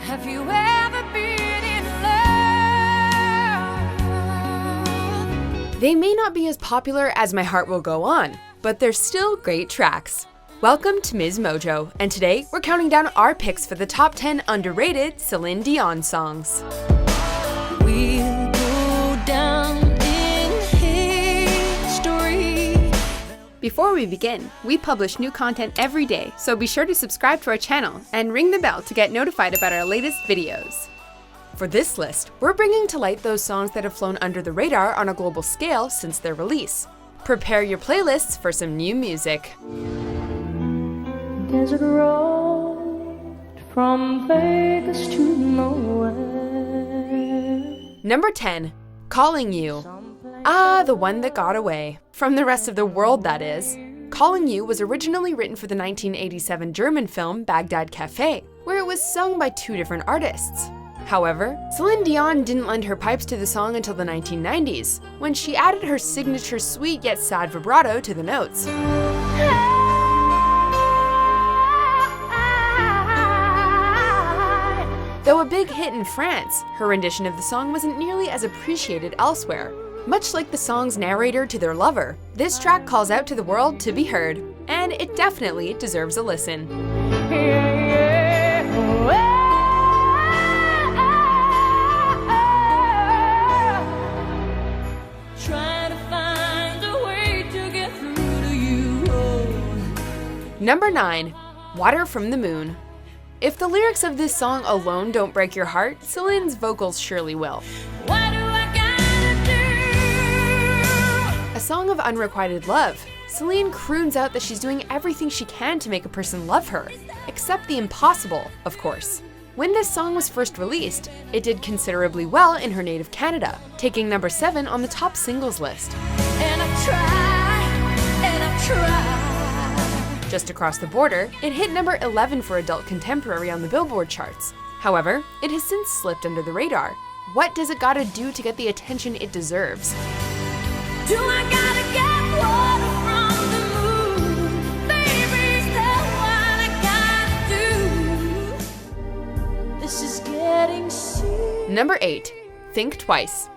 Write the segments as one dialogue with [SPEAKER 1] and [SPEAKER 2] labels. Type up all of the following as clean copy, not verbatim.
[SPEAKER 1] Have you ever been in love?
[SPEAKER 2] They may not be as popular as My Heart Will Go On, but they're still great tracks. Welcome to MsMojo, and today we're counting down our picks for the top 10 underrated Celine Dion songs.
[SPEAKER 1] We'll go down in history.
[SPEAKER 2] Before we begin, we publish new content every day, so be sure to subscribe to our channel and ring the bell to get notified about our latest videos. For this list, we're bringing to light those songs that have flown under the radar on a global scale since their release. Prepare your playlists for some new music.
[SPEAKER 1] Desert road from Vegas to nowhere.
[SPEAKER 2] Number 10, Calling You. Ah, the one that got away. From the rest of the world, that is. Calling You was originally written for the 1987 German film Baghdad Cafe, where it was sung by two different artists. However, Celine Dion didn't lend her pipes to the song until the 1990s, when she added her signature sweet yet sad vibrato to the notes. Though a big hit in France, her rendition of the song wasn't nearly as appreciated elsewhere. Much like the song's narrator to their lover, this track calls out to the world to be heard, and it definitely deserves a listen. Number 9, Water from the Moon. If the lyrics of this song alone don't break your heart, Celine's vocals surely will.
[SPEAKER 1] What do I gotta do?
[SPEAKER 2] A song of unrequited love, Celine croons out that she's doing everything she can to make a person love her, except the impossible, of course. When this song was first released, it did considerably well in her native Canada, taking number 7 on the top singles list.
[SPEAKER 1] And I try.
[SPEAKER 2] Just across the border, it hit number 11 for adult contemporary on the Billboard charts. However, it has since slipped under the radar. What does it gotta do to get the attention it deserves?
[SPEAKER 1] Do I gotta get water from the moon? Baby, is that what I gotta do? This is getting serious.
[SPEAKER 2] Number 8, Think Twice.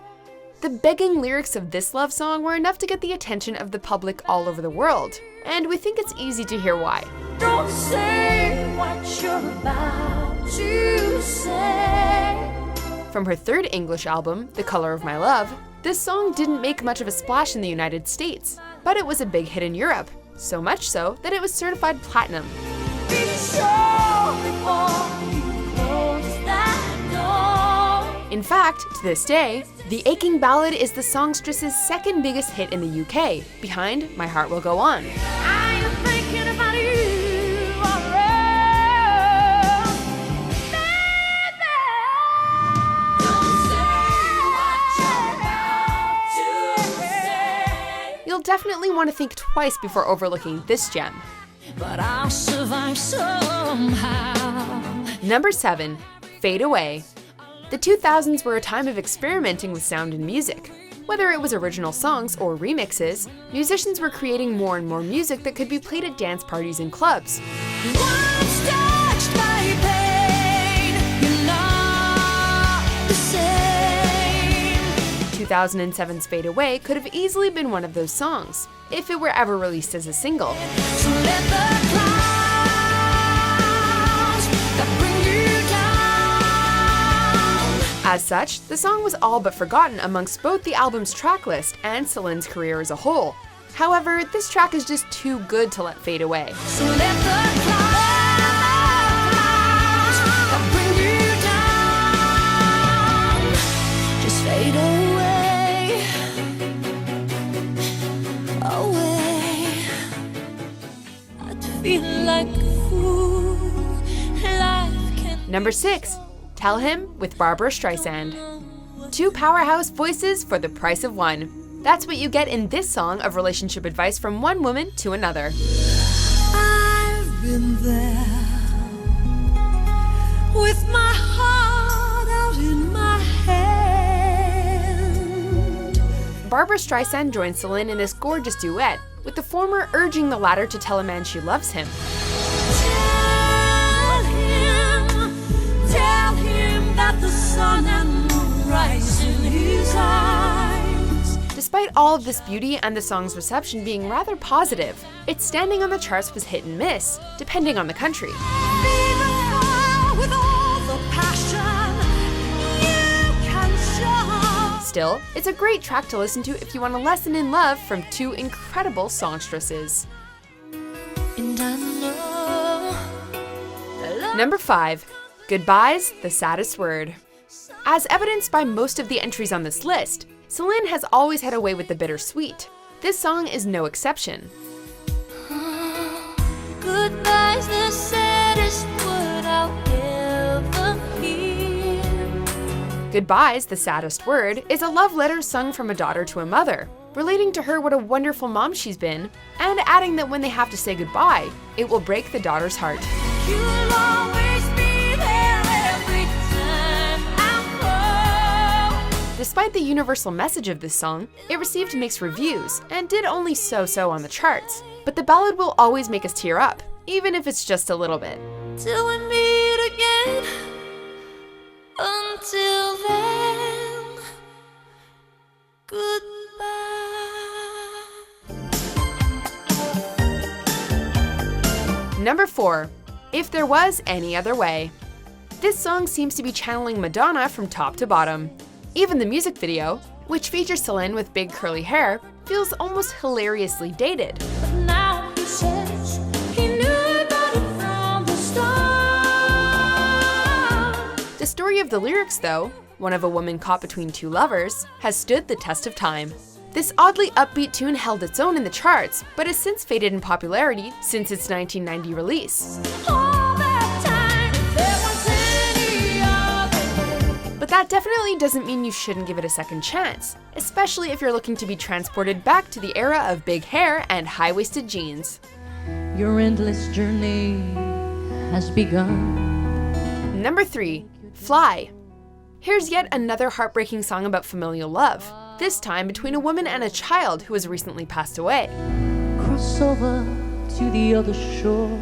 [SPEAKER 2] The begging lyrics of this love song were enough to get the attention of the public all over the world, and we think it's easy to hear why.
[SPEAKER 1] Don't say what you're about to say.
[SPEAKER 2] From her third English album, The Color of My Love, this song didn't make much of a splash in the United States, but it was a big hit in Europe, so much so that it was certified platinum.
[SPEAKER 1] Be sure before you close that door.
[SPEAKER 2] In fact, to this day, The Aching Ballad is the songstress's second biggest hit in the UK, behind My Heart Will Go On.
[SPEAKER 1] I am thinking about you already. Baby, don't say what you're about to say.
[SPEAKER 2] You'll definitely want to think twice before overlooking this gem.
[SPEAKER 1] But I'll survive somehow.
[SPEAKER 2] Number 7, Fade Away. The 2000s were a time of experimenting with sound and music. Whether it was original songs or remixes, musicians were creating more and more music that could be played at dance parties and clubs.
[SPEAKER 1] Once touched by pain, you're not the same.
[SPEAKER 2] 2007's Fade Away could have easily been one of those songs, if it were ever released as a single.
[SPEAKER 1] So let the clouds that bring you down.
[SPEAKER 2] As such, the song was all but forgotten amongst both the album's tracklist and Celine's career as a whole. However, this track is just too good to let fade away.
[SPEAKER 1] So let the clouds that bring you down just fade away. I'd feel like a fool. Life can
[SPEAKER 2] Number 6, Tell Him with Barbara Streisand. Two powerhouse voices for the price of one. That's what you get in this song of relationship advice from one woman to another.
[SPEAKER 1] I've been there with my heart out in my hand.
[SPEAKER 2] Barbara Streisand joined Celine in this gorgeous duet, with the former urging the latter to tell a man she loves him.
[SPEAKER 1] Tell him
[SPEAKER 2] Despite all of this beauty and the song's reception being rather positive, its standing on the charts was hit and miss, depending on the country. Still, it's a great track to listen to if you want a lesson in love from two incredible songstresses. Number 5. Goodbye's the Saddest Word. As evidenced by most of the entries on this list, Celine has always had a way with the bittersweet. This song is no exception.
[SPEAKER 1] Goodbye's the saddest word I'll ever hear.
[SPEAKER 2] Goodbye's the Saddest Word is a love letter sung from a daughter to a mother, relating to her what a wonderful mom she's been, and adding that when they have to say goodbye, it will break the daughter's heart.
[SPEAKER 1] You'll always be there every time I'm home.
[SPEAKER 2] Despite the universal message of this song, it received mixed reviews and did only so-so on the charts. But the ballad will always make us tear up, even if it's just a little bit.
[SPEAKER 1] Till we meet again. Until then, goodbye.
[SPEAKER 2] Number 4. If There Was Any Other Way. This song seems to be channeling Madonna from top to bottom. Even the music video, which features Celine with big curly hair, feels almost hilariously dated.
[SPEAKER 1] But now he says he knew about it from the start.
[SPEAKER 2] The story of the lyrics, though, one of a woman caught between two lovers, has stood the test of time. This oddly upbeat tune held its own in the charts, but has since faded in popularity since its 1990 release.
[SPEAKER 1] All that time, if there was any other way.
[SPEAKER 2] But that definitely doesn't mean you shouldn't give it a second chance, especially if you're looking to be transported back to the era of big hair and high-waisted jeans.
[SPEAKER 3] Your endless journey has begun.
[SPEAKER 2] Number 3. Fly. Here's yet another heartbreaking song about familial love, this time between a woman and a child who has recently passed away.
[SPEAKER 3] Cross over to the other shore.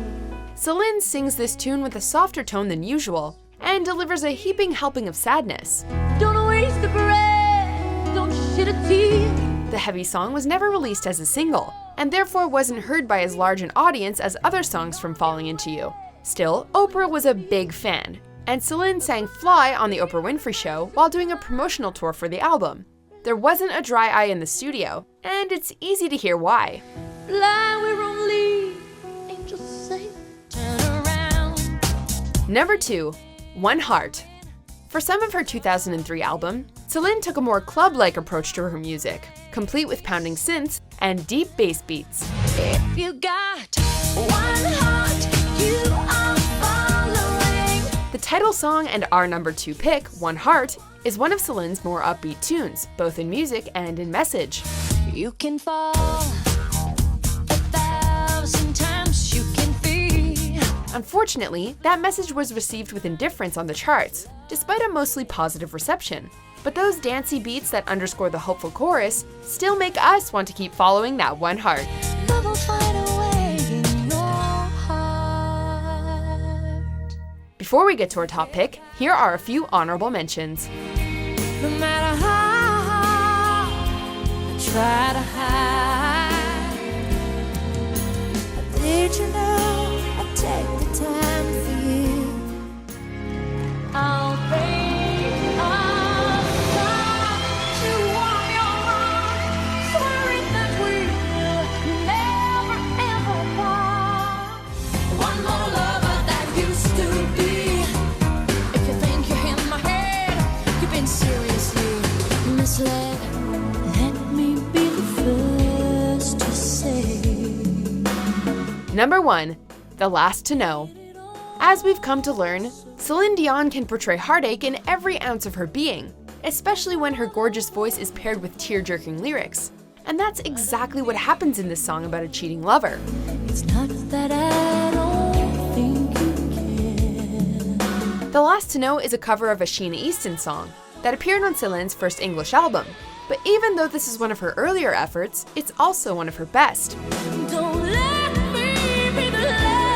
[SPEAKER 2] Celine sings this tune with a softer tone than usual, and delivers a heaping helping of sadness.
[SPEAKER 3] Don't waste the breath, don't shed a tear.
[SPEAKER 2] The heavy song was never released as a single, and therefore wasn't heard by as large an audience as other songs from Falling Into You. Still, Oprah was a big fan, and Celine sang Fly on the Oprah Winfrey Show while doing a promotional tour for the album. There wasn't a dry eye in the studio, and it's easy to hear why.
[SPEAKER 3] Fly where only angels sing.
[SPEAKER 1] Turn around.
[SPEAKER 2] Number 2. One Heart. For some of her 2003 album, Celine took a more club-like approach to her music, complete with pounding synths and deep bass beats.
[SPEAKER 1] If you got one heart, you are following.
[SPEAKER 2] The title song and our number 2 pick, One Heart, is one of Celine's more upbeat tunes, both in music and in message.
[SPEAKER 1] You can fall 1,000 times, you can be.
[SPEAKER 2] Unfortunately, that message was received with indifference on the charts, despite a mostly positive reception. But those dancey beats that underscore the hopeful chorus still make us want to keep following that one heart.
[SPEAKER 1] Love will find a way in your heart.
[SPEAKER 2] Before we get to our top pick, here are a few honorable mentions.
[SPEAKER 1] No matter how I try to hide, did you know I take the time for you? I'll break all you on your heart, swearing that we'll never ever part. One more lover that used to be. If you think you're in my head, you've been seriously misled. Let me be the first to say.
[SPEAKER 2] Number 1. The Last to Know. As we've come to learn, Celine Dion can portray heartache in every ounce of her being, especially when her gorgeous voice is paired with tear-jerking lyrics. And that's exactly what happens in this song about a cheating lover.
[SPEAKER 1] It's not that I don't think you can.
[SPEAKER 2] The Last to Know is a cover of a Sheena Easton song that appeared on Celine's first English album. But even though this is one of her earlier efforts, it's also one of her best.
[SPEAKER 1] Don't let me be the last.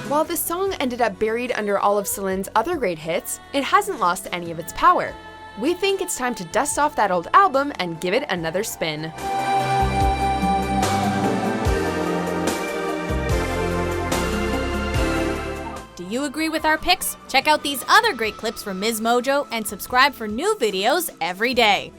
[SPEAKER 2] While this song ended up buried under all of Celine's other great hits, it hasn't lost any of its power. We think it's time to dust off that old album and give it another spin.
[SPEAKER 4] Do you agree with our picks? Check out these other great clips from MsMojo and subscribe for new videos every day.